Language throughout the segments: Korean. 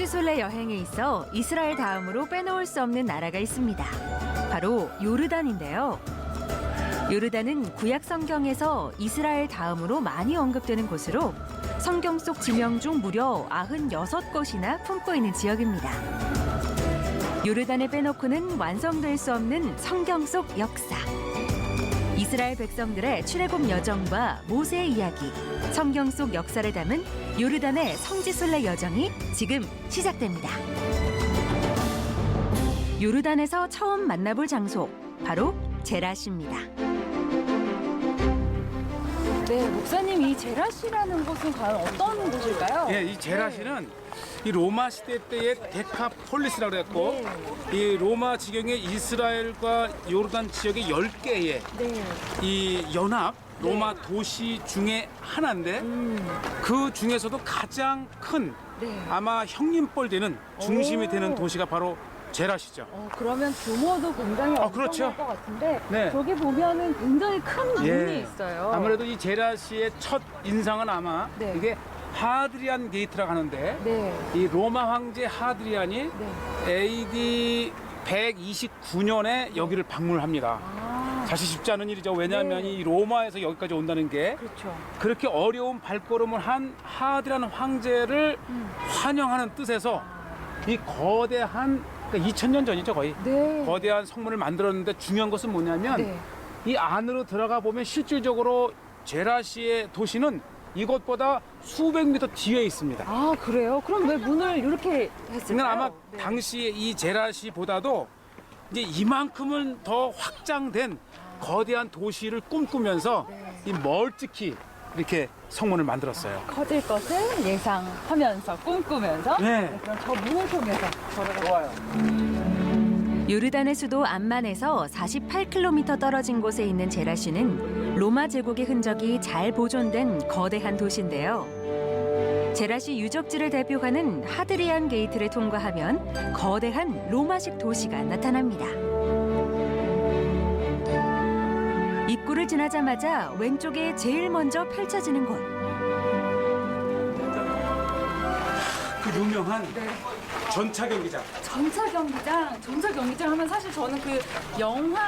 성지순례 여행에 있어 이스라엘 다음으로 빼놓을 수 없는 나라가 있습니다. 바로 요르단인데요. 요르단은 구약 성경에서 이스라엘 다음으로 많이 언급되는 곳으로 성경 속 지명 중 무려 96곳이나 품고 있는 지역입니다. 요르단을 빼놓고는 완성될 수 없는 성경 속 역사. 이스라엘 백성들의 출애굽 여정과 모세의 이야기, 성경 속 역사를 담은 요르단의 성지순례 여정이 지금 시작됩니다. 요르단에서 처음 만나볼 장소, 바로 제라시입니다. 네, 목사님, 이 제라시라는 곳은 과연 어떤 곳일까요? 예, 이 제라시는 이 로마 시대 때의 데카폴리스라고 그랬고 이 로마 지경의 이스라엘과 요르단 지역의 10개의 이 연합 로마 도시 중에 하나인데 그 중에서도 가장 큰 아마 형님뻘 되는 중심이 되는 도시가 바로 제라시죠. 그러면 규모도 굉장히 그렇죠. 엄청날 것 같은데 네. 저기 보면은 굉장히 큰 문이 있어요. 아무래도 이 제라시의 첫 인상은 아마 네. 이게 하드리안 게이트라고 하는데 네. 이 로마 황제 하드리안이 네. AD 129년에 여기를 방문합니다. 사실 쉽지 않은 일이죠. 왜냐하면 네. 이 로마에서 여기까지 온다는 게 그렇죠. 그렇게 어려운 발걸음을 한 하드리안 황제를 환영하는 뜻에서 이 거대한 그러니까 2000년 전이죠 거의. 네. 거대한 성문을 만들었는데 중요한 것은 뭐냐면 네. 이 안으로 들어가 보면 실질적으로 제라시의 도시는 이것보다 수백 미터 뒤에 있습니다. 아, 그래요? 그럼 왜 문을 이렇게 했을까요? 그러니까 아마 네. 당시에 이 제라시보다도 이제 이만큼은 더 확장된 거대한 도시를 꿈꾸면서 이 멀찍이 이렇게 성문을 만들었어요. 커질 것을 예상하면서 꿈꾸면서 네. 그럼 저 문을 통해서 걸어가. 요르단의 수도 암만에서 48km 떨어진 곳에 있는 제라시는 로마 제국의 흔적이 잘 보존된 거대한 도시인데요. 제라시 유적지를 대표하는 하드리안 게이트를 통과하면 거대한 로마식 도시가 나타납니다. 입구를 지나자마자 왼쪽에 제일 먼저 펼쳐지는 곳. 그 유명한 전차 경기장. 전차 경기장 하면 사실 저는 그 영화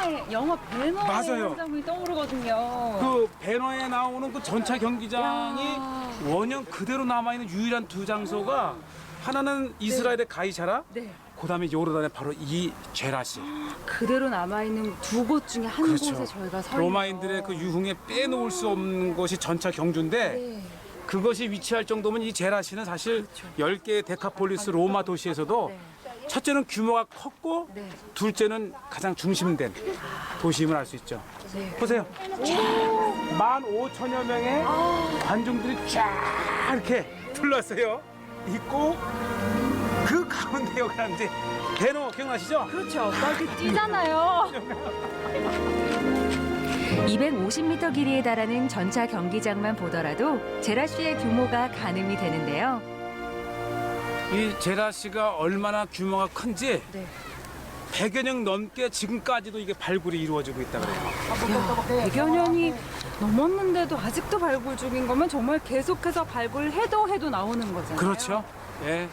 배너의 맞아요. 한 장면이 떠오르거든요. 그 배너에 나오는 그 전차 경기장이 야. 원형 그대로 남아있는 유일한 두 장소가 하나는 이스라엘의 가이사라, 네. 그다음에 요르단의 바로 이 제라시. 그대로 남아있는 두 곳 중에 한 그렇죠. 곳에 저희가 서 로마인들의 그 유흥에 빼놓을 수 없는 것이 전차 경주인데 네. 그것이 위치할 정도면 이 제라시는 사실 10개의 데카폴리스 로마 도시에서도 네. 첫째는 규모가 컸고 네. 둘째는 가장 중심된 도시임을 알 수 있죠. 네. 보세요. 15,000여 명의 관중들이 쫙 이렇게 둘러서요. 있고 그 가운데 여기 하는데 배너 기억나시죠? 그렇죠. 막 이렇게 뛰잖아요. 250m 길이에 달하는 전차 경기장만 보더라도 제라시의 규모가 가늠이 되는데요. 이 제라시가 얼마나 규모가 큰지 네. 100여 년 넘게 지금까지도 이게 발굴이 이루어지고 있다 그래요. 100여 년이 넘었는데도 아직도 발굴 중인 거면 정말 계속해서 발굴해도 나오는 거잖아요. 그렇죠. 예.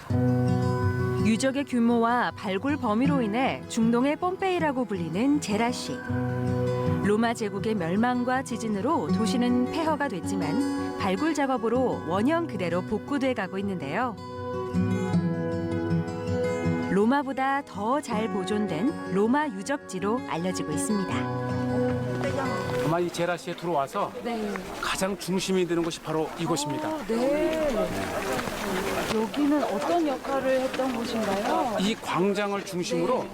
유적의 규모와 발굴 범위로 인해 중동의 폼페이라고 불리는 제라시. 로마 제국의 멸망과 지진으로 도시는 폐허가 됐지만 발굴 작업으로 원형 그대로 복구돼 가고 있는데요. 로마보다 더 잘 보존된 로마 유적지로 알려지고 있습니다. 아마 이 제라시에 들어와서 네. 가장 중심이 되는 곳이 바로 이곳입니다. 네. 여기는 어떤 역할을 했던 곳인가요? 이 광장을 중심으로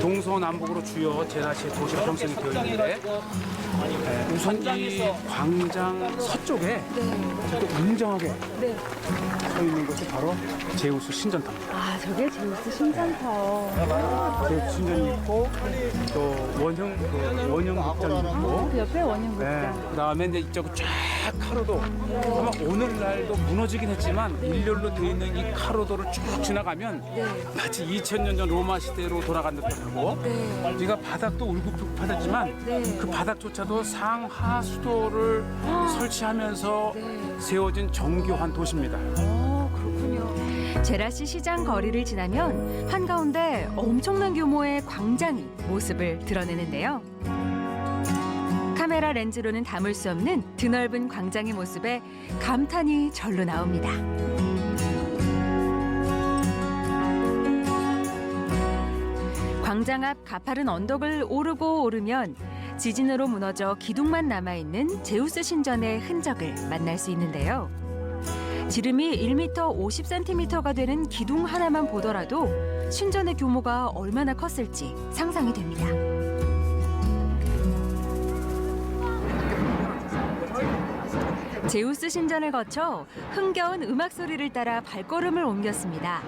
동서남북으로 주요 제라시의 도시가 형성이 되어 있는데 우선 이 광장 서쪽에 이렇게 웅장하게 네. 서 있는 것이 바로 제우스 신전탑입니다. 아, 저게 제우스 신전터. 제우스 신전이 있고 또 원형 극장이 있고 그 옆에 원형 네, 극장. 그다음에 이제 이쪽 쫙 카로도 아마 오늘날도 무너지긴 했지만 일렬로 되어 있는 이 카로도를 쭉 지나가면 마치 2000년 전 로마 시대로 돌아간 듯하고 우리가 바닥도 울긋불긋하지만 그 바닥조차도 상하 수도를 설치하면서 세워진 정교한 도시입니다. 그렇군요. 제라시 시장 거리를 지나면 한가운데 엄청난 규모의 광장이 모습을 드러내는데요. 카메라 렌즈로는 담을 수 없는 드넓은 광장의 모습에 감탄이 절로 나옵니다. 광장 앞 가파른 언덕을 오르고 오르면 지진으로 무너져 기둥만 남아있는 제우스 신전의 흔적을 만날 수 있는데요. 지름이 1m 50cm가 되는 기둥 하나만 보더라도 신전의 규모가 얼마나 컸을지 상상이 됩니다. 제우스 신전을 거쳐 흥겨운 음악 소리를 따라 발걸음을 옮겼습니다.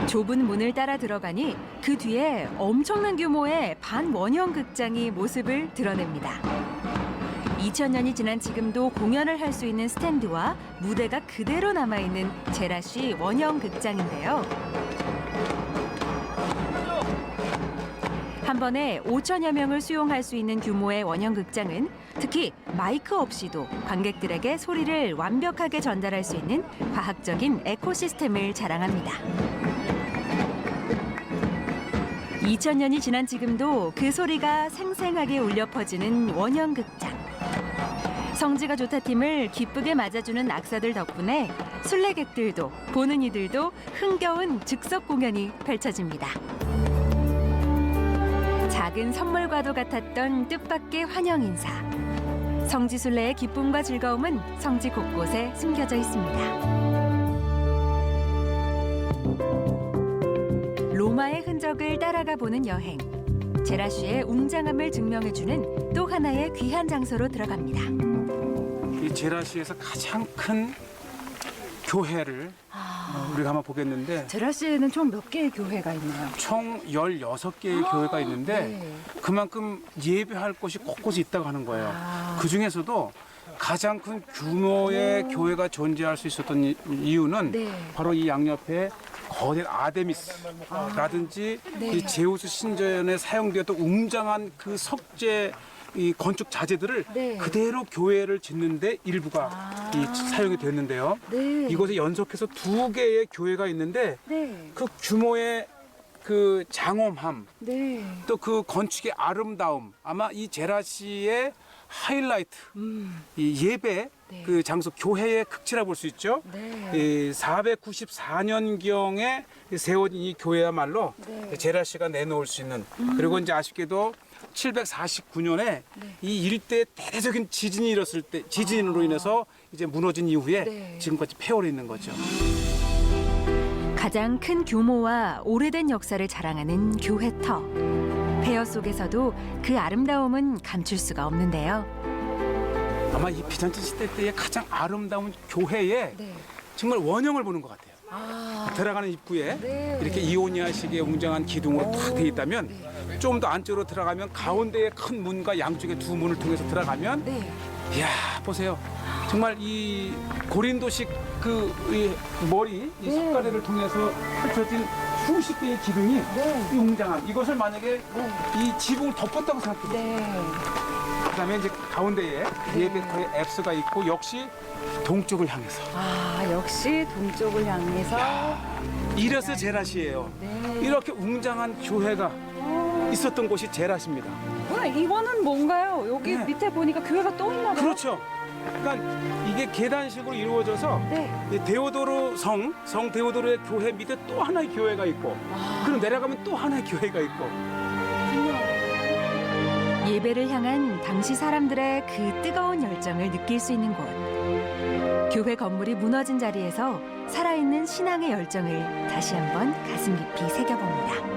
좁은 문을 따라 들어가니 그 뒤에 엄청난 규모의 반원형 극장이 모습을 드러냅니다. 2000년이 지난 지금도 공연을 할 수 있는 스탠드와 무대가 그대로 남아있는 제라시 원형 극장인데요. 한 번에 5천여 명을 수용할 수 있는 규모의 원형 극장은 특히 마이크 없이도 관객들에게 소리를 완벽하게 전달할 수 있는 과학적인 에코시스템을 자랑합니다. 2000년이 지난 지금도 그 소리가 생생하게 울려 퍼지는 원형 극장. 성지가 좋다 팀을 기쁘게 맞아주는 악사들 덕분에 순례객들도 보는 이들도 흥겨운 즉석 공연이 펼쳐집니다. 작은 선물과도 같았던 뜻밖의 환영 인사. 성지 순례의 기쁨과 즐거움은 성지 곳곳에 숨겨져 있습니다. 로마의 흔적을 따라가 보는 여행. 제라시의 웅장함을 증명해주는 또 하나의 귀한 장소로 들어갑니다. 이 제라시에서 가장 큰 교회를 우리가 한번 보겠는데 제라시에는 총 몇 개의 교회가 있나요? 총 16개의 교회가 있는데 네. 그만큼 예배할 곳이 곳곳이 있다고 하는 거예요. 그중에서도 가장 큰 규모의 교회가 존재할 수 있었던 이유는 네. 바로 이 양옆에 거대한 아데미스라든지 네. 이 제우스 신전에 사용되었던 웅장한 그 석재 이 건축 자재들을 네. 그대로 교회를 짓는데 일부가 이 사용이 됐는데요. 네. 이곳에 연속해서 2개의 교회가 있는데 네. 그 규모의 그 장엄함 네. 또 그 건축의 아름다움 아마 이 제라시의 하이라이트 이 예배 네. 그 장소 교회의 극치라 볼 수 있죠. 네. 이 494년경에 세워진 이 교회야말로 네. 제라시가 내놓을 수 있는 그리고 이제 아쉽게도 749년에 이 일대에 대대적인 지진이 일었을 때 지진으로 인해서 이제 무너진 이후에 네. 지금까지 폐허로 있는 거죠. 가장 큰 규모와 오래된 역사를 자랑하는 교회터. 폐허 속에서도 그 아름다움은 감출 수가 없는데요. 아마 이 비잔틴 시대 때의 가장 아름다운 교회에 네. 정말 원형을 보는 것 같아요. 들어가는 입구에 네. 이렇게 이오니아식의 웅장한 기둥으로 탁 돼 있다면 좀 더 안쪽으로 들어가면 가운데에 큰 문과 양쪽에 두 문을 통해서 들어가면 네. 이야 보세요. 정말 이 고린도식 그 이 머리 이 석가래를 통해서 펼쳐진 수십 개의 기둥이 네. 이 웅장한 이것을 만약에 이 지붕을 덮었다고 생각해요. 네. 그다음에 이제 가운데에 예배터의 앱스가 있고 역시 동쪽을 향해서 역시 동쪽을 향해서 이래서 제라시예요. 네. 이렇게 웅장한 교회가 있었던 곳이 제라시입니다. 이거는 뭔가요? 여기 네. 밑에 보니까 교회가 또 있나 봐요. 그렇죠. 그러니까 이게 계단식으로 이루어져서 네. 이 데오도로 성 데오도로의 교회 밑에 또 하나의 교회가 있고 그리고 내려가면 또 하나의 교회가 있고 예배를 향한 당시 사람들의 그 뜨거운 열정을 느낄 수 있는 곳. 교회 건물이 무너진 자리에서 살아있는 신앙의 열정을 다시 한번 가슴 깊이 새겨봅니다.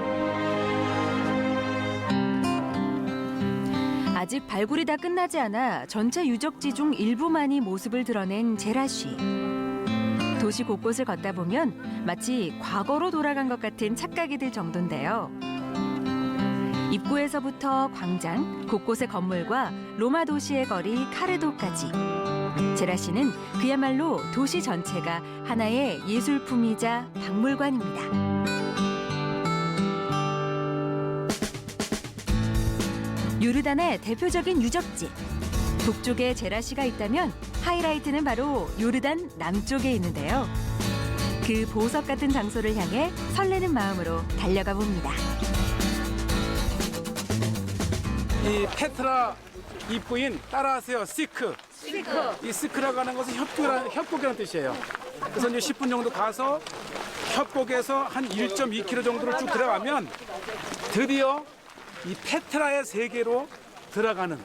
아직 발굴이 다 끝나지 않아 전체 유적지 중 일부만이 모습을 드러낸 제라시. 도시 곳곳을 걷다 보면 마치 과거로 돌아간 것 같은 착각이 들 정도인데요. 입구에서부터 광장, 곳곳의 건물과 로마 도시의 거리 카르도까지. 제라시는 그야말로 도시 전체가 하나의 예술품이자 박물관입니다. 요르단의 대표적인 유적지. 북쪽에 제라시가 있다면 하이라이트는 바로 요르단 남쪽에 있는데요. 그 보석 같은 장소를 향해 설레는 마음으로 달려가 봅니다. 이 페트라 입구인 따라하세요. 시크. 이 시크라고 하는 것은 협곡이라는 뜻이에요. 그래서 이제 10분 정도 가서 협곡에서 한 1.2km 정도를 쭉 들어가면 드디어 이 페트라의 세계로 들어가는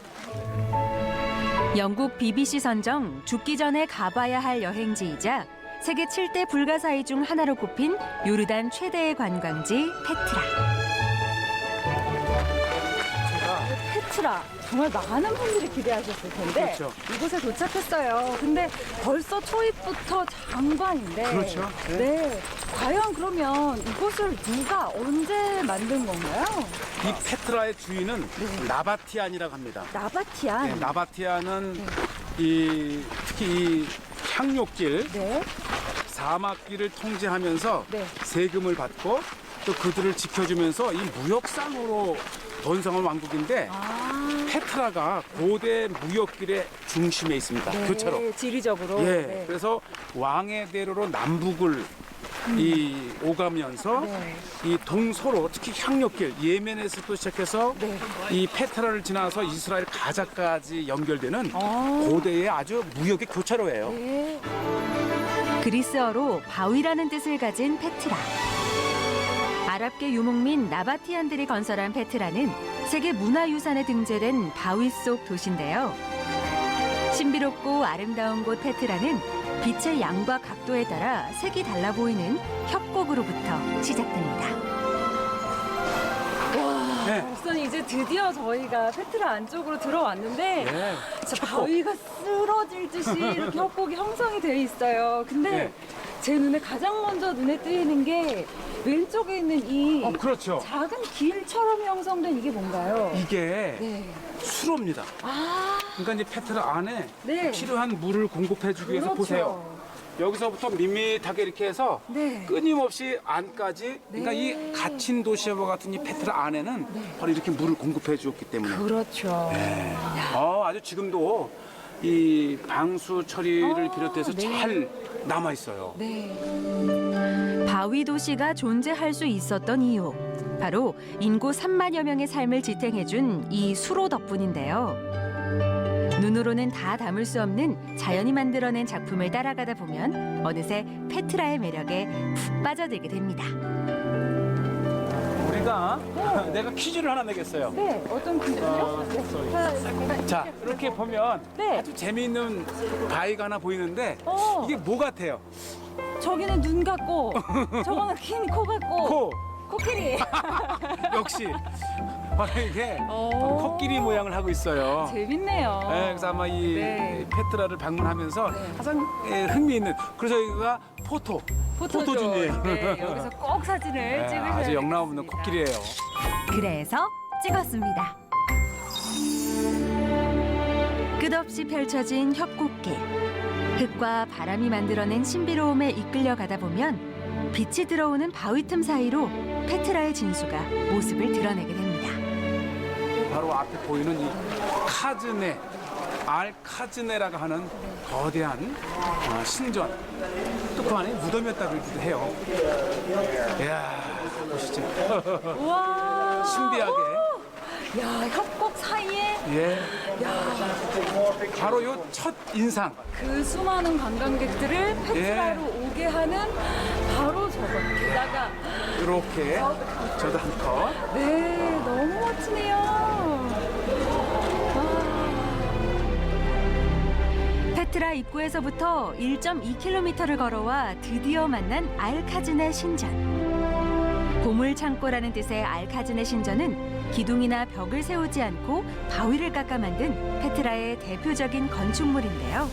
영국 BBC 선정 죽기 전에 가봐야 할 여행지이자 세계 7대 불가사의 중 하나로 꼽힌 요르단 최대의 관광지 페트라. 페트라 정말 많은 분들이 기대하셨을 텐데 그렇죠. 이곳에 도착했어요. 근데 벌써 초입부터 장관인데. 그렇죠. 네. 과연 그러면 이곳을 누가 언제 만든 건가요? 이 페트라의 주인은 나바티안이라고 합니다. 나바티안. 네, 나바티안은 특히 이 향료길, 네. 사막길을 통제하면서 네. 세금을 받고 또 그들을 지켜주면서 이 무역상으로 번성한 왕국인데 페트라가 고대 무역길의 중심에 있습니다. 네, 교차로. 지리적으로. 예. 네. 그래서 왕의 대로로 남북을 이 오가면서 네. 이 동서로 특히 향료길 예멘에서부터 시작해서 네. 이 페트라를 지나서 이스라엘 가자까지 연결되는 고대의 아주 무역의 교차로예요. 네. 그리스어로 바위라는 뜻을 가진 페트라. 아랍계 유목민 나바티안들이 건설한 페트라는 세계 문화유산에 등재된 바위 속 도시인데요. 신비롭고 아름다운 곳 페트라는 빛의 양과 각도에 따라 색이 달라 보이는 협곡으로부터 시작됩니다. 네. 우선 이제 드디어 저희가 페트라 안쪽으로 들어왔는데 네. 진짜 바위가 쓰러질 듯이 이렇게 협곡이 형성이 돼 있어요. 근데 네. 제 눈에 가장 먼저 눈에 띄는 게 왼쪽에 있는 이 그렇죠. 작은 길처럼 형성된 이게 뭔가요? 이게 네. 수로입니다. 아, 그러니까 이제 페트라 안에 네. 필요한 물을 공급해주기 위해서 그렇죠. 보세요. 여기서부터 밋밋하게 이렇게 해서 네. 끊임없이 안까지 그러니까 네. 이 갇힌 도시와 같은 이 페트라 안에는 바로 이렇게 물을 공급해 주었기 때문에 그렇죠. 아주 지금도 이 방수 처리를 비롯해서 네. 잘 남아 있어요. 네. 바위 도시가 존재할 수 있었던 이유. 바로 인구 3만여 명의 삶을 지탱해준 이 수로 덕분인데요. 눈으로는 다 담을 수 없는 자연이 만들어낸 작품을 따라가다 보면 어느새 페트라의 매력에 푹 빠져들게 됩니다. 우리가 내가 퀴즈를 하나 내겠어요. 네, 어떤 퀴즈요? 자, 이렇게 보면 네. 아주 재미있는 바위가 하나 보이는데 이게 뭐 같아요? 저기는 눈 같고, 저거는 긴 코 같고, 코. 코끼리. 역시 바로 이게 코끼리 모양을 하고 있어요. 재밌네요. 네, 그래서 아마 이 네. 페트라를 방문하면서 가장 흥미있는 그래서 여기가 포토존이에요. 네, 여기서 꼭 사진을 찍으셔야 아주 영락없는 되겠습니다. 코끼리예요. 그래서 찍었습니다. 끝없이 펼쳐진 협곡길. 흙과 바람이 만들어낸 신비로움에 이끌려 가다 보면 빛이 들어오는 바위 틈 사이로 페트라의 진수가 모습을 드러내게 됩니다. 바로 앞에 보이는 이 카즈네, 알카즈네라고 하는 거대한 신전. 또 그 안에 무덤이었다고 얘기도 해요. 이야, 보시죠. 우와. 신비하게. 야, 협곡 사이에 예. 바로 요 첫 인상. 그 수많은 관광객들을 페트라로 오게 하는 바로 저거. 게다가 이렇게 저도 한 컷. 네, 너무 멋지네요. 페트라 입구에서부터 1.2km를 걸어와 드디어 만난 알카즈네 신전. 보물창고라는 뜻의 알카즈네 신전은 기둥이나 벽을 세우지 않고 바위를 깎아 만든 페트라의 대표적인 건축물인데요.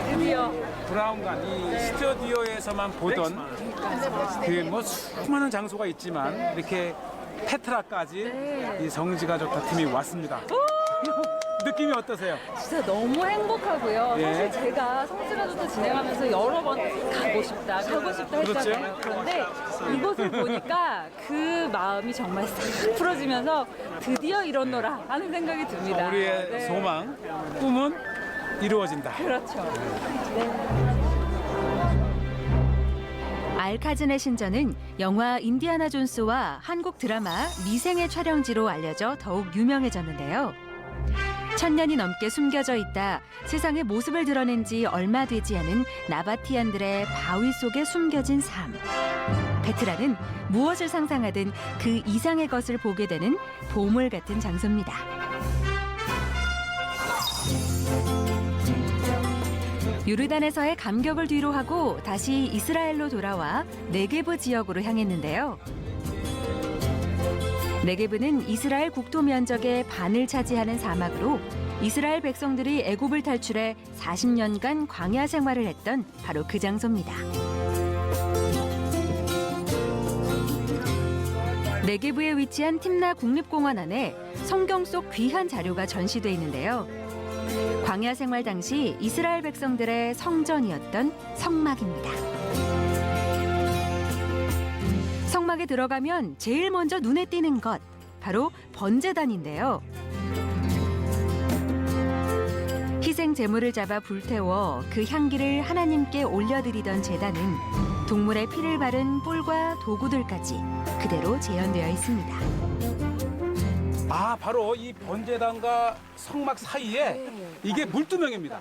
드디어. 브라운관 이 스튜디오에서만 보던 그 뭐 수많은 장소가 있지만 이렇게 페트라까지 이 성지가 좋다 팀이 왔습니다. 느낌이 어떠세요? 진짜 너무 행복하고요. 예. 사실 제가 성지라조도 진행하면서 여러 번 가고 싶다 그렇죠. 했잖아요. 그런데 이곳을 보니까 그 마음이 정말 싹 풀어지면서 드디어 이렇노라 하는 생각이 듭니다. 우리의 네. 소망, 꿈은 이루어진다. 그렇죠. 알카즈네 신전은 영화 인디아나 존스와 한국 드라마 미생의 촬영지로 알려져 더욱 유명해졌는데요. 1000년이 넘게 숨겨져 있다 세상의 모습을 드러낸 지 얼마 되지 않은 나바티안들의 바위 속에 숨겨진 삶. 페트라는 무엇을 상상하든 그 이상의 것을 보게 되는 보물 같은 장소입니다. 요르단에서의 감격을 뒤로하고 다시 이스라엘로 돌아와 네게브 지역으로 향했는데요. 네게브는 이스라엘 국토 면적의 반을 차지하는 사막으로 이스라엘 백성들이 애굽을 탈출해 40년간 광야 생활을 했던 바로 그 장소입니다. 네게브에 위치한 팀나 국립공원 안에 성경 속 귀한 자료가 전시돼 있는데요. 광야 생활 당시 이스라엘 백성들의 성전이었던 성막입니다. 성막에 들어가면 제일 먼저 눈에 띄는 것, 바로 번제단인데요. 희생 제물을 잡아 불태워 그 향기를 하나님께 올려드리던 제단은 동물의 피를 바른 뿔과 도구들까지 그대로 재현되어 있습니다. 아, 바로 이 번제단과 성막 사이에 이게 물두멍입니다.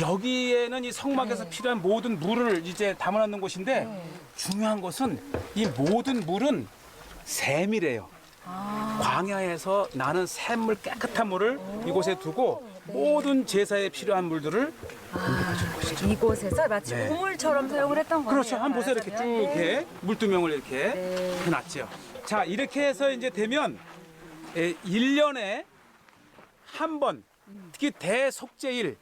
여기에는 이 성막에서 필요한 모든 물을 이제 담아놓는 곳인데 중요한 것은 이 모든 물은 샘이래요. 광야에서 나는 샘물 깨끗한 물을 이곳에 두고 모든 제사에 필요한 물들을 공급해 줄 것이죠. 이곳에서 마치 네. 우물처럼 사용을 했던 거예요. 그렇죠. 한번 보세요. 이렇게 쭉 이렇게 물두멍을 이렇게 해놨죠. 자, 이렇게 해서 이제 되면 1년에 한 번, 특히 대속죄일에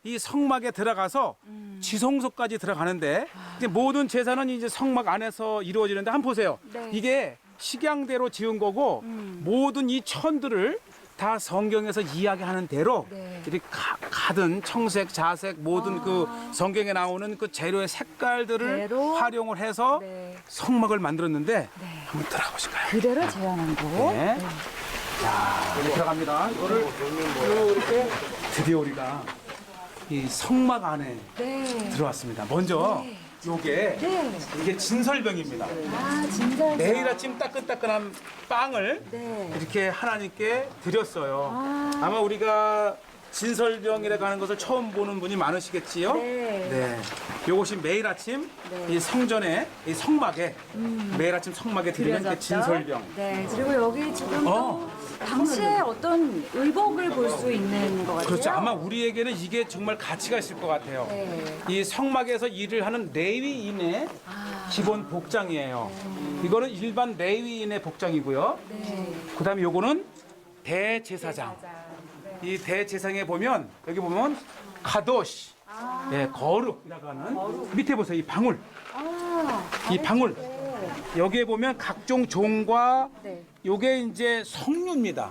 이 성막에 들어가서 지성소까지 들어가는데 이제 모든 제사는 이제 성막 안에서 이루어지는데 한번 보세요. 네. 이게 식양대로 지은 거고 모든 이 천들을 다 성경에서 이야기하는 대로 네. 이렇게 가든 청색, 자색 모든 그 성경에 나오는 그 재료의 색깔들을 대로? 활용을 해서 네. 성막을 만들었는데 한번 들어가 보실까요? 그대로 재현한 거. 네. 자, 여기 들어갑니다. 이거를 이렇게 드디어 우리가 이 성막 안에 네. 들어왔습니다. 먼저 요게 네. 이게 진설병입니다. 아, 진짜. 매일 아침 따끈따끈한 빵을 네. 이렇게 하나님께 드렸어요. 아마 우리가 진설병이라고 하는 것을 처음 보는 분이 많으시겠지요? 네. 요것이 매일 아침 이 성전에, 이 성막에, 매일 아침 성막에 드리는 그 진설병. 네. 그리고 여기 지금 어. 또 당시에 어떤 의복을 볼 수 있는 것 같아요. 그렇죠. 아마 우리에게는 이게 정말 가치가 있을 것 같아요. 네. 이 성막에서 일을 하는 레위인의 기본 복장이에요. 이거는 일반 레위인의 복장이고요. 네. 그다음에 요거는 대제사장. 이 대제사장에 보면 여기 보면 카도시, 예, 거룩이라고 하는 밑에 보세요. 이 방울, 이 방울. 여기에 보면 각종 종과 네. 요게 이제 석류입니다.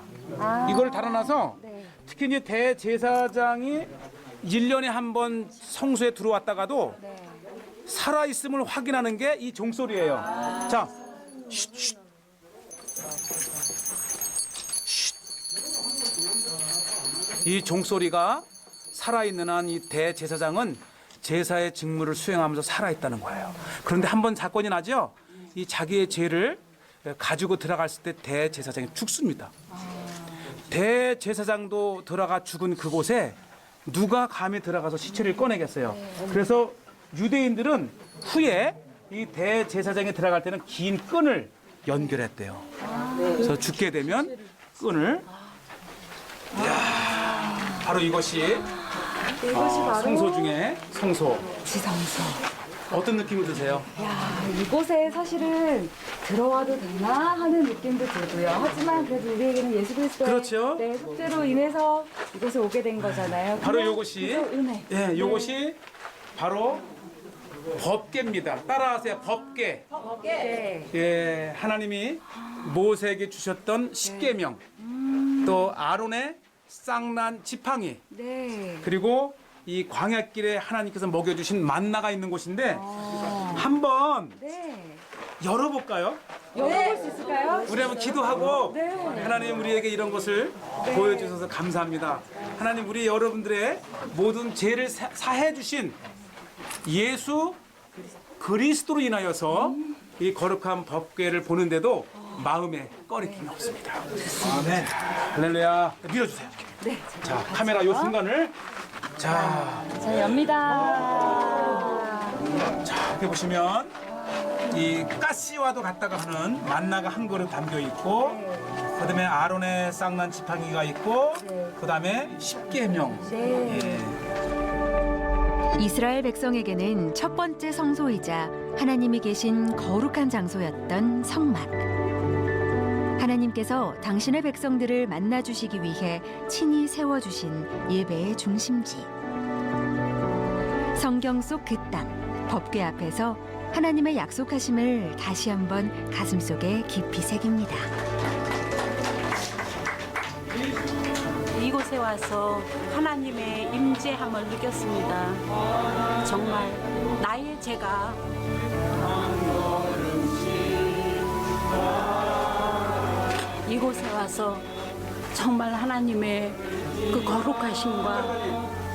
이걸 달아놔서 네. 특히 이제 대제사장이 1년에 한 번 성소에 들어왔다가도 네. 살아있음을 확인하는 게 이 종소리예요. 자, 쉿, 쉿. 이 종소리가 살아있는 한 이 대제사장은 제사의 직무를 수행하면서 살아있다는 거예요. 그런데 한 번 사건이 나죠. 이 자기의 죄를 가지고 들어갔을 때 대제사장이 죽습니다. 대제사장도 들어가 죽은 그곳에 누가 감히 들어가서 시체를 꺼내겠어요. 그래서 유대인들은 후에 이 대제사장이 들어갈 때는 긴 끈을 연결했대요. 그래서 죽게 되면 끈을 바로 이것이 바로 성소 중에 성소. 지성소. 어떤 느낌이 드세요? 야, 이곳에 사실은 들어와도 되나 하는 느낌도 들고요. 하지만 그래도 우리에게는 예수 그리스도의 그렇죠. 네, 속죄로 인해서 이곳에 오게 된 거잖아요. 바로 그냥 요것이 그저 은혜. 예, 요것이 바로 법궤입니다. 따라하세요. 법궤. 네. 예, 하나님이 모세에게 주셨던 십계명. 또 아론의 쌍난 지팡이. 네. 그리고 이 광야길에 하나님께서 먹여주신 만나가 있는 곳인데 한번 네. 열어볼까요? 열어볼 수 있을까요? 우리 한번 기도하고 네. 하나님 우리에게 이런 것을 보여주셔서 감사합니다. 하나님 우리 여러분들의 모든 죄를 사해 주신 예수 그리스도로 인하여서 이 거룩한 법궤를 보는데도 마음에 꺼리낌이 없습니다. 아멘. 할렐루야. 밀어주세요. 네. 자, 카메라 요 순간을 자 엽니다. 이렇게 보시면 이 가시와도 같다가 하는 만나가 한 그릇 담겨 있고, 그다음에 아론의 쌍난 지팡이가 있고, 그다음에 십계명. 이스라엘 백성에게는 첫 번째 성소이자 하나님이 계신 거룩한 장소였던 성막. 하나님께서 당신의 백성들을 만나주시기 위해 친히 세워주신 예배의 중심지. 성경 속 그 땅, 법궤 앞에서 하나님의 약속하심을 다시 한번 가슴속에 깊이 새깁니다. 이곳에 와서 하나님의 임재함을 느꼈습니다. 정말 나의 죄가 이곳에 와서 정말 하나님의 그 거룩하심과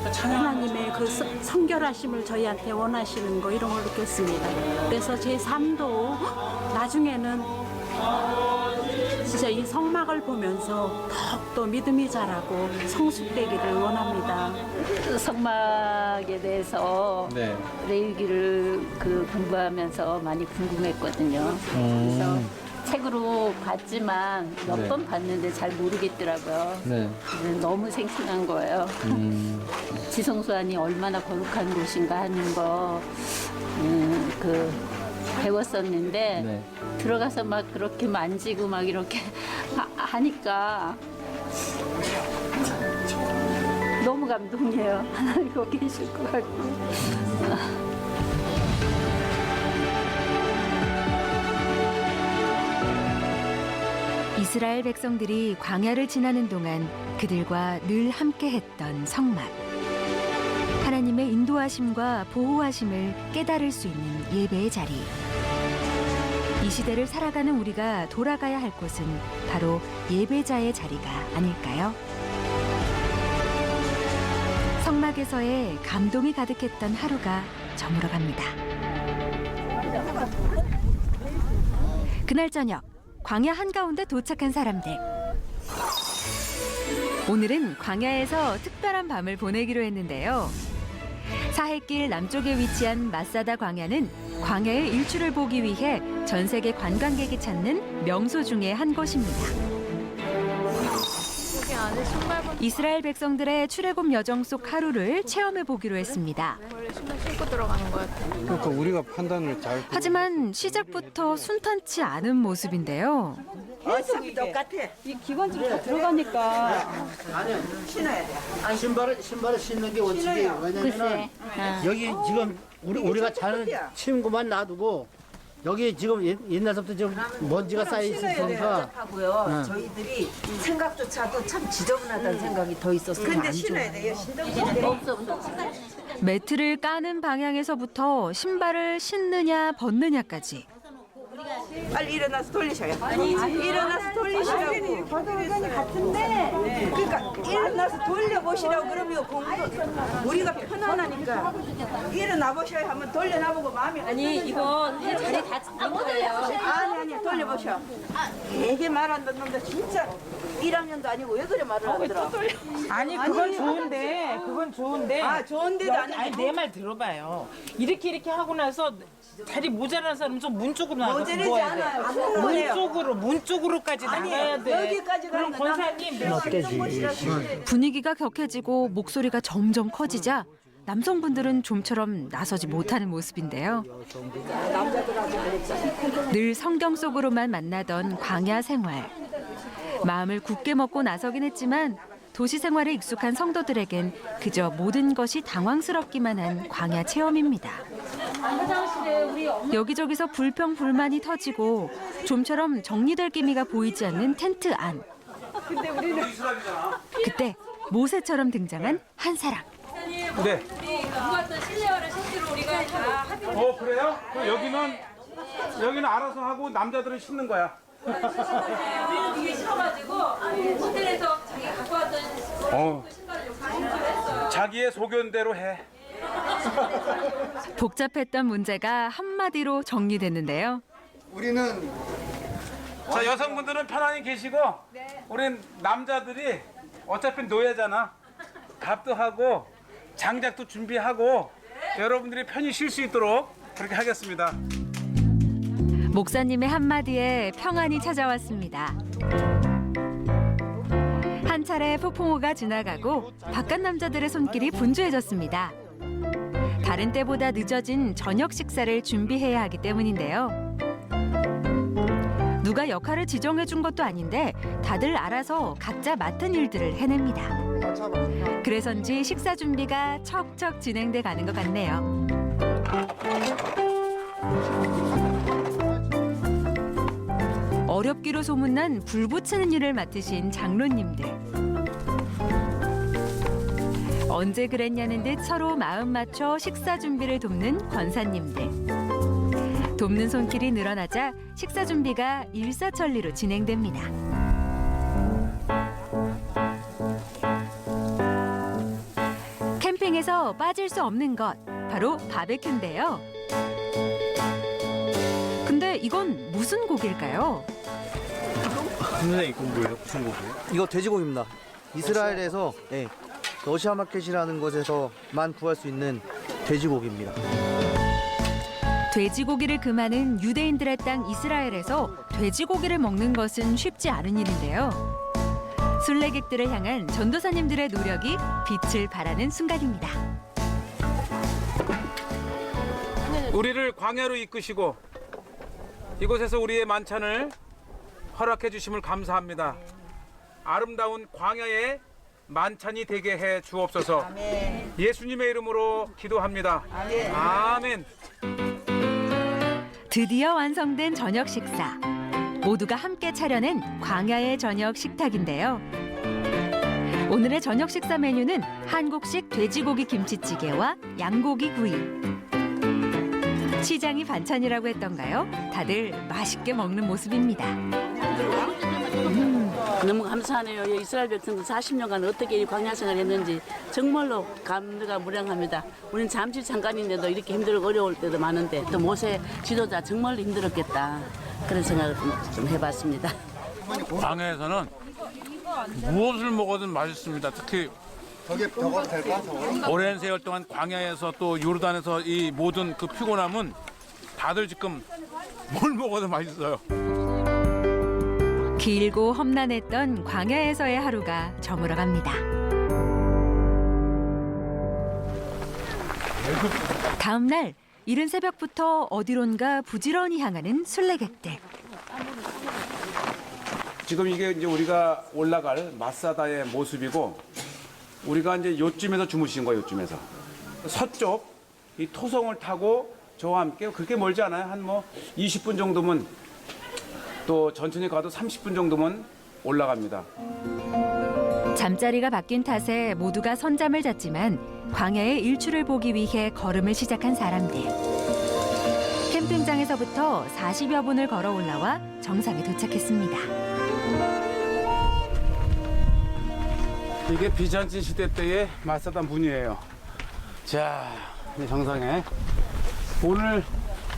하나님의 그 성결하심을 저희한테 원하시는 거 이런 걸 느꼈습니다. 그래서 제 삶도 나중에는 진짜 이 성막을 보면서 더욱더 믿음이 자라고 성숙되기를 원합니다. 성막에 대해서 레위기를 공부하면서 많이 궁금했거든요. 그래서 책으로 봤지만 몇 번 봤는데 잘 모르겠더라고요. 너무 생생한 거예요. 지성소안이 얼마나 거룩한 곳인가 하는 거 배웠었는데 들어가서 막 그렇게 만지고 막 이렇게 하니까 너무 감동이에요. 하나님 거기 계실 것 같고. 이스라엘 백성들이 광야를 지나는 동안 그들과 늘 함께했던 성막. 하나님의 인도하심과 보호하심을 깨달을 수 있는 예배의 자리. 이 시대를 살아가는 우리가 돌아가야 할 곳은 바로 예배자의 자리가 아닐까요? 성막에서의 감동이 가득했던 하루가 저물어갑니다. 그날 저녁, 광야 한가운데 도착한 사람들. 오늘은 광야에서 특별한 밤을 보내기로 했는데요. 사해길 남쪽에 위치한 마사다 광야는 광야의 일출을 보기 위해 전 세계 관광객이 찾는 명소 중의 한 곳입니다. 이스라엘 백성들의 출애굽 여정 속 하루를 체험해 보기로 했습니다. 그러니까 우리가 판단을 잘. 하지만 시작부터 순탄치 않은 모습인데요. 똑같아. 이 기관지로 다 들어가니까 신발을 신는 게 원칙이에요. 왜냐면은 여기 지금 우리가 자는 침구만 놔두고 여기 지금 옛날부터 좀 먼지가 쌓여 있으니까 하고요. 저희들이 생각조차도 참 지저분하다는 생각이 더 있었어요. 근데 신어야 돼요. 매트를 까는 방향에서부터 신발을 신느냐 벗느냐까지. 빨리 일어나서 돌리셔요. 일어나서 돌리시라고. 버들어가니 같은데. 그러니까 일어나서 돌려보시라고 그러면 공부 우리가 편안하니까 일어나 보셔요. 한번 돌려놔보고 마음이 이건 자리 다 잡은 거예요. 아니 돌려보셔. 되게 말 안 듣는데 진짜 1학년도 아니고 왜 그래 말을 안 들어? 아니 그건 좋은데 그건 좋은데 좋은데도 아니 내 말 들어봐요. 이렇게 하고 나서 자리 모자란 사람 좀 문 쪽으로 나가서 모자르지 누워야 돼. 않아요. 문 쪽으로까지 나가야 돼. 여기까지 그럼 가니까 권사님 분위기가 격해지고 목소리가 점점 커지자 남성분들은 좀처럼 나서지 못하는 모습인데요. 늘 성경 속으로만 만나던 광야 생활. 마음을 굳게 먹고 나서긴 했지만 도시 생활에 익숙한 성도들에겐 그저 모든 것이 당황스럽기만 한 광야 체험입니다. 여기저기서 불평 불만이 터지고 좀처럼 정리될 기미가 보이지 않는 텐트 안. 그때 모세처럼 등장한 한 사람. 네. 그래요? 그럼 여기는 알아서 하고 남자들은 신는 거야. 우리는 되게 싫어가지고 호텔에서 자기 갖고 왔던 신발을 했어요. 자기의 소견대로 해. 복잡했던 문제가 한마디로 정리됐는데요. 우리는 자, 여성분들은 편안히 계시고 우린 남자들이 어차피 노예잖아. 밥도 하고 장작도 준비하고 여러분들이 편히 쉴 수 있도록 그렇게 하겠습니다. 목사님의 한마디에 평안이 찾아왔습니다. 한 차례 폭풍우가 지나가고 바깥 남자들의 손길이 분주해졌습니다. 다른 때보다 늦어진 저녁 식사를 준비해야 하기 때문인데요. 누가 역할을 지정해 준 것도 아닌데 다들 알아서 각자 맡은 일들을 해냅니다. 그래서인지 식사 준비가 척척 진행돼 가는 것 같네요. 어렵기로 소문난 불 붙이는 일을 맡으신 장로님들. 언제 그랬냐는 듯 서로 마음 맞춰 식사 준비를 돕는 권사님들. 돕는 손길이 늘어나자 식사 준비가 일사천리로 진행됩니다. 캠핑에서 빠질 수 없는 것, 바로 바베큐인데요. 근데 이건 무슨 고기일까요? 선생님 이건 뭐예요? 무슨 고기예요? 이거 돼지고기입니다. 이스라엘에서 러시아 마켓이라는 곳에서만 구할 수 있는 돼지고기입니다. 돼지고기를 금하는 유대인들의 땅 이스라엘에서 돼지고기를 먹는 것은 쉽지 않은 일인데요. 순례객들을 향한 전도사님들의 노력이 빛을 발하는 순간입니다. 우리를 광야로 이끄시고 이곳에서 우리의 만찬을 허락해 주심을 감사합니다. 아름다운 광야의 만찬이 되게 해 주옵소서. 아멘. 예수님의 이름으로 기도합니다. 아멘. 아멘. 드디어 완성된 저녁 식사. 모두가 함께 차려낸 광야의 저녁 식탁인데요. 오늘의 저녁 식사 메뉴는 한국식 돼지고기 김치찌개와 양고기 구이. 시장이 반찬이라고 했던가요? 다들 맛있게 먹는 모습입니다. 너무 감사하네요. 이스라엘 백성들 40년간 어떻게 이 광야 생활을 했는지 정말로 감회가 무량합니다. 우리는 잠깐인데도 이렇게 힘들고 어려울 때도 많은데 또 모세 지도자 정말로 힘들었겠다. 그런 생각을 좀 해봤습니다. 광야에서는 무엇을 먹어도 맛있습니다. 특히 오랜 세월 동안 광야에서 또 요르단에서 이 모든 그 피곤함은 다들 지금 뭘 먹어도 맛있어요. 길고 험난했던 광야에서의 하루가 저물어갑니다. 다음 날 이른 새벽부터 어디론가 부지런히 향하는 순례객들. 지금 이게 이제 우리가 올라갈 마사다의 모습이고 우리가 이제 요쯤에서 주무신 거예요. 요쯤에서 서쪽 이 토성을 타고 저와 함께 그렇게 멀지 않아요. 한 뭐 20분 정도면 또 천천히 가도 30분 정도면 올라갑니다. 잠자리가 바뀐 탓에 모두가 선잠을 잤지만 광야의 일출을 보기 위해 걸음을 시작한 사람들. 캠핑장에서부터 40여 분을 걸어 올라와 정상에 도착했습니다. 이게 비잔틴 시대 때의 마사다 문이에요. 자, 이 정상에 오늘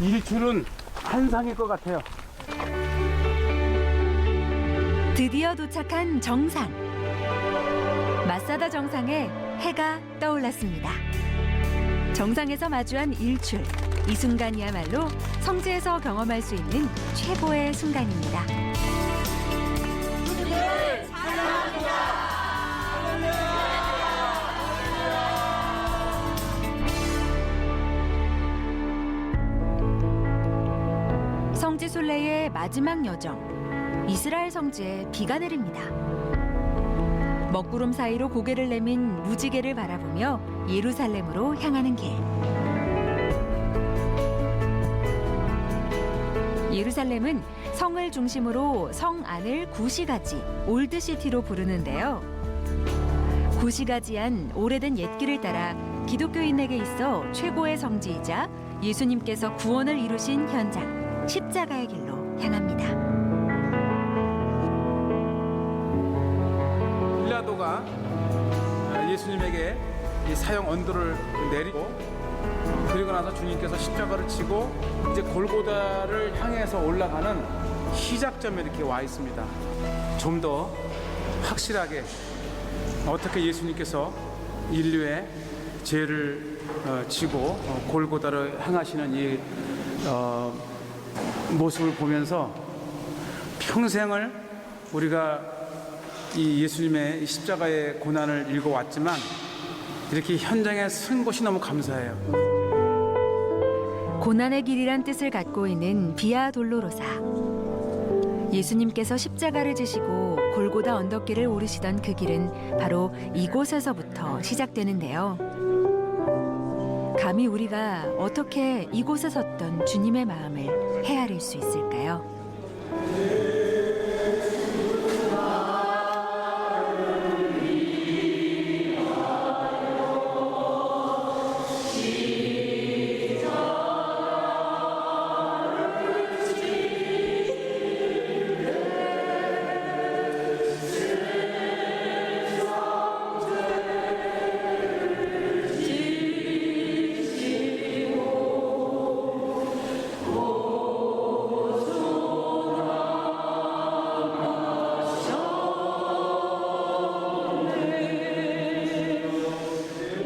일출은 한상일 것 같아요. 드디어 도착한 정상. 마사다 정상에 해가 떠올랐습니다. 정상에서 마주한 일출. 이 순간이야말로 성지에서 경험할 수 있는 최고의 순간입니다. 성지 순례의 마지막 여정. 이스라엘 성지에 비가 내립니다. 먹구름 사이로 고개를 내민 무지개를 바라보며 예루살렘으로 향하는 길. 예루살렘은 성을 중심으로 성 안을 구시가지, 올드시티로 부르는데요. 구시가지한 오래된 옛길을 따라 기독교인에게 있어 최고의 성지이자 예수님께서 구원을 이루신 현장, 십자가의 길로 향합니다. 빌라도가 예수님에게 이 사형 언도를 내리고 그리고 나서 주님께서 십자가를 지고 이제 골고다를 향해서 올라가는 시작점에 이렇게 와 있습니다. 좀 더 확실하게 어떻게 예수님께서 인류의 죄를 지고 골고다를 향하시는 이 모습을 보면서 평생을 우리가 이 예수님의 십자가의 고난을 읽어왔지만 이렇게 현장에 쓴 것이 너무 감사해요. 고난의 길이란 뜻을 갖고 있는 비아 돌로로사. 예수님께서 십자가를 지시고 골고다 언덕길을 오르시던 그 길은 바로 이곳에서부터 시작되는데요. 감히 우리가 어떻게 이곳에 섰던 주님의 마음을 헤아릴 수 있을까요?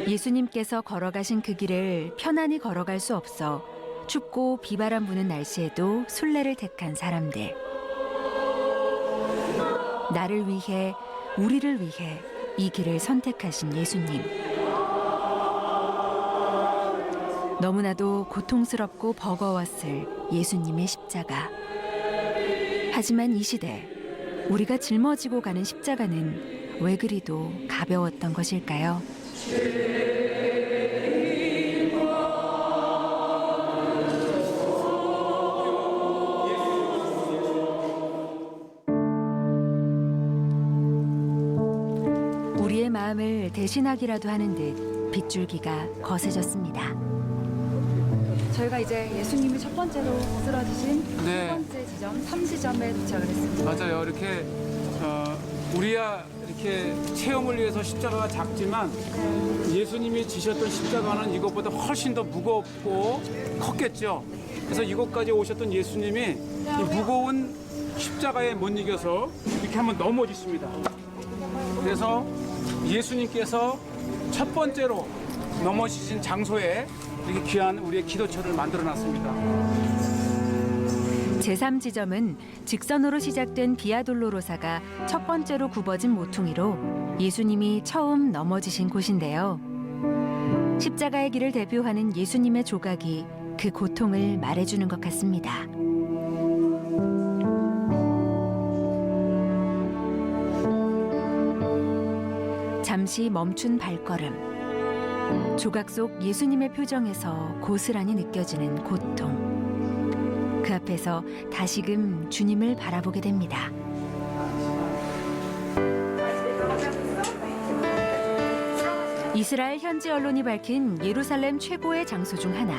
예수님께서 걸어가신 그 길을 편안히 걸어갈 수 없어 춥고 비바람 부는 날씨에도 순례를 택한 사람들. 나를 위해, 우리를 위해 이 길을 선택하신 예수님. 너무나도 고통스럽고 버거웠을 예수님의 십자가. 하지만 이 시대, 우리가 짊어지고 가는 십자가는 왜 그리도 가벼웠던 것일까요? 우리의 마음을 대신하기라도 하는 듯 빗줄기가 거세졌습니다. 저희가 이제 예수님이 첫 번째로 쓰러지신 네. 첫 번째 지점 3지점에 도착을 했습니다. 맞아요. 이렇게 우리야 이렇게 체험을 위해서 십자가가 작지만 예수님이 지셨던 십자가는 이것보다 훨씬 더 무겁고 컸겠죠. 그래서 이곳까지 오셨던 예수님이 이 무거운 십자가에 못 이겨서 이렇게 한번 넘어지십니다. 그래서 예수님께서 첫 번째로 넘어지신 장소에 이렇게 귀한 우리의 기도처를 만들어놨습니다. 제3지점은 직선으로 시작된 비아돌로로사가 첫 번째로 굽어진 모퉁이로 예수님이 처음 넘어지신 곳인데요. 십자가의 길을 대표하는 예수님의 조각이 그 고통을 말해주는 것 같습니다. 잠시 멈춘 발걸음. 조각 속 예수님의 표정에서 고스란히 느껴지는 고통. 그 앞에서 다시금 주님을 바라보게 됩니다. 이스라엘 현지 언론이 밝힌 예루살렘 최고의 장소 중 하나.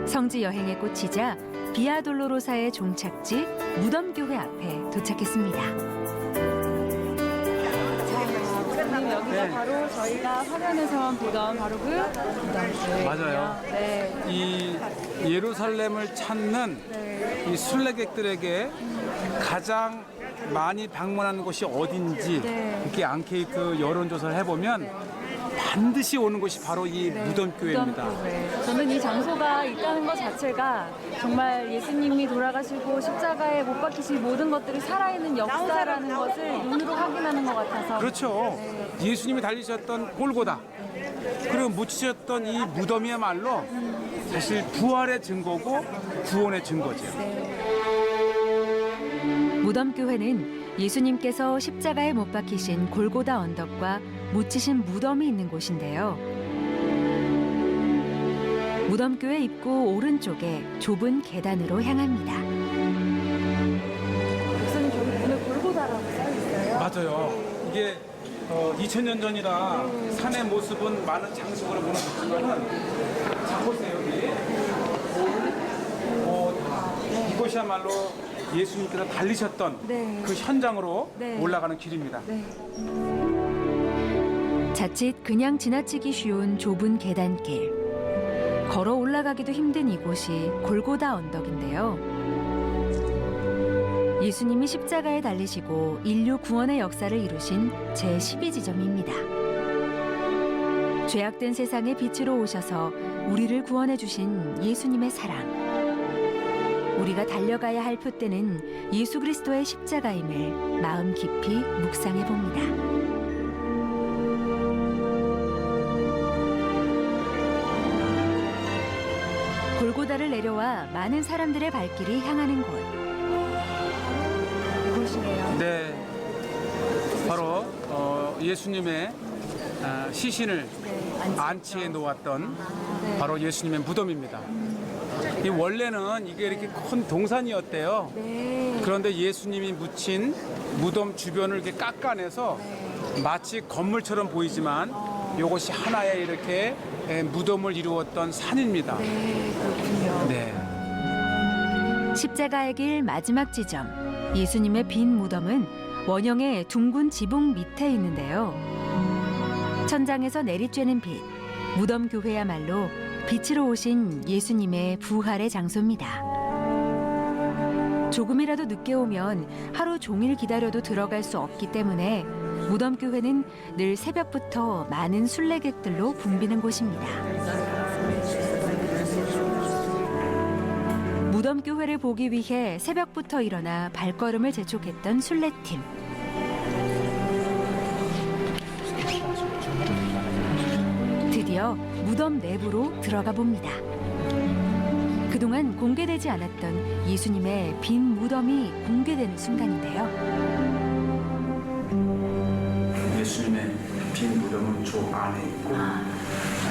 성지 여행에 꽂히자 비아 돌로로사의 종착지 무덤교회 앞에 도착했습니다. 여기가 바로 저희가 화면에서 보던 바로 그 무덤교회예요. 맞아요. 네. 이 예루살렘을 찾는 이 순례객들에게 가장 많이 방문하는 곳이 어딘지 이렇게 앙케이트 여론조사를 해보면 반드시 오는 곳이 바로 이 무덤교회입니다. 무덤교회. 저는 이 장소가 있다는 것 자체가 정말 예수님이 돌아가시고 십자가에 못 박히신 모든 것들이 살아있는 역사라는 것을 눈으로 확인하는 것 같아서. 그렇죠. 예수님이 달리셨던 골고다 그리고 묻히셨던 이 무덤이야말로 사실 부활의 증거고 구원의 증거죠. 무덤교회는 예수님께서 십자가에 못 박히신 골고다 언덕과 묻히신 무덤이 있는 곳인데요. 무덤교회 입구 오른쪽에 좁은 계단으로 향합니다. 목사님 저기 오늘 골고다라고 써있어요. 맞아요. 이게 2000년 전이라 산의 모습은 많은 장식으로 보는 좋지만은 자 보세요 여기 이곳이야말로 예수님께서 달리셨던 그 현장으로 올라가는 길입니다. 네. 자칫 그냥 지나치기 쉬운 좁은 계단길. 걸어 올라가기도 힘든 이곳이 골고다 언덕인데요. 예수님이 십자가에 달리시고 인류 구원의 역사를 이루신 제12지점입니다. 죄악된 세상에 빛으로 오셔서 우리를 구원해 주신 예수님의 사랑. 우리가 달려가야 할 표대는 예수 그리스도의 십자가임을 마음 깊이 묵상해 봅니다. 골고다를 내려와 많은 사람들의 발길이 향하는 곳. 이곳이네요. 네, 바로 예수님의 시신을 안치해 놓았던 바로 예수님의 무덤입니다. 이 원래는 이게 이렇게 큰 동산이었대요. 그런데 예수님이 묻힌 무덤 주변을 이렇게 깎아내서 마치 건물처럼 보이지만 이것이 하나의 이렇게 무덤을 이루었던 산입니다. 그렇군요. 네. 십자가의 길 마지막 지점, 예수님의 빈 무덤은 원형의 둥근 지붕 밑에 있는데요. 천장에서 내리쬐는 빛, 무덤 교회야말로 빛으로 오신 예수님의 부활의 장소입니다. 조금이라도 늦게 오면 하루 종일 기다려도 들어갈 수 없기 때문에 무덤 교회는 늘 새벽부터 많은 순례객들로 붐비는 곳입니다. 무덤 교회를 보기 위해 새벽부터 일어나 발걸음을 재촉했던 순례팀. 드디어 무덤 내부로 들어가 봅니다. 그동안 공개되지 않았던 예수님의 빈 무덤이 공개되는 순간인데요. 예수님의 빈 무덤은 저 안에 있고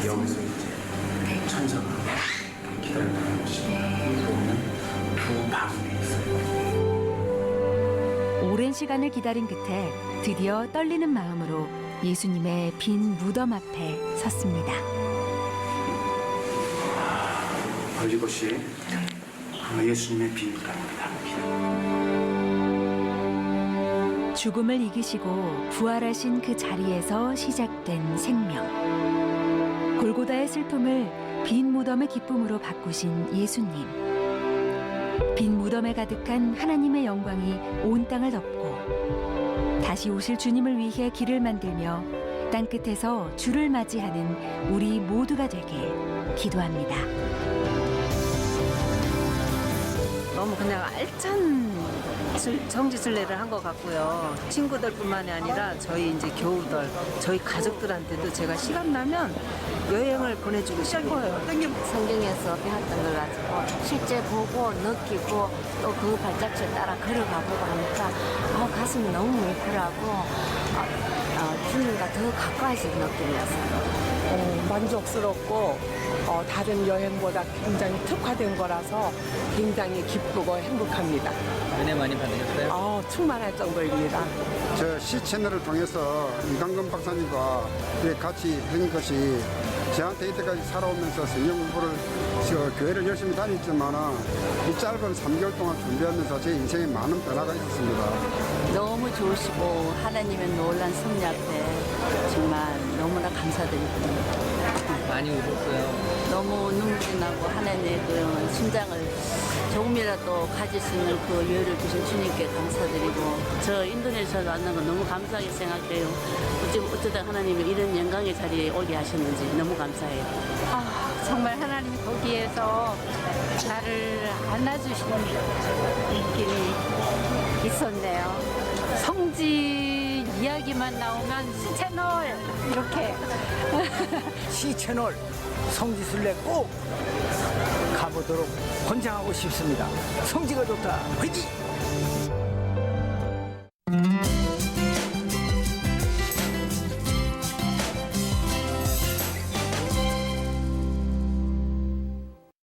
여기서 이제 천사가 기다린다는 것입니다. 보면 그 방에 있어요. 오랜 시간을 기다린 끝에 드디어 떨리는 마음으로 예수님의 빈 무덤 앞에 섰습니다. 이것이 예수님의 빈 무덤입니다. 죽음을 이기시고 부활하신 그 자리에서 시작된 생명. 골고다의 슬픔을 빈 무덤의 기쁨으로 바꾸신 예수님. 빈 무덤에 가득한 하나님의 영광이 온 땅을 덮고 다시 오실 주님을 위해 길을 만들며 땅끝에서 주를 맞이하는 우리 모두가 되길 기도합니다. 너무 그냥 알찬 성지순례를 한 것 같고요. 친구들뿐만이 아니라 저희 이제 교우들, 저희 가족들한테도 제가 시간 나면 여행을 보내주고 싶어요. 성경에서 배웠던 걸 가지고 실제 보고 느끼고 또 그 발자취를 따라 걸어가 보고 하니까 가슴이 너무 뭉클하고 주님과 더 가까이서 느끼면서 만족스럽고 다른 여행보다 굉장히 특화된 거라서 굉장히 기쁘고 행복합니다. 은혜 많이 받으셨어요? 충만할 정도입니다. 저 시채널을 통해서 이강근 박사님과 같이 한 것이 저한테 이때까지 살아오면서 성경 공부를 교회를 열심히 다녔지만 이 짧은 3개월 동안 준비하면서 제 인생에 많은 변화가 있었습니다. 너무 좋으시고 하나님의 놀란 섭리 앞에 정말 너무나 감사드립니다. 많이 울었어요. 너무 눈물이 나고 하나님의 그 심장을 조금이라도 가질 수 있는 그 여유를 주신 주님께 감사드리고 저 인도네시아로 왔는 건 너무 감사하게 생각해요. 어쩌다 하나님이 이런 영광의 자리에 오게 하셨는지 너무 감사해요. 정말 하나님이 거기에서 나를 안아주시는 느낌이 있었네요. 성지 이야기만 나오면 시채널 이렇게 시채널 성지순례 꼭 가보도록 권장하고 싶습니다. 성지가 좋다. 화이팅!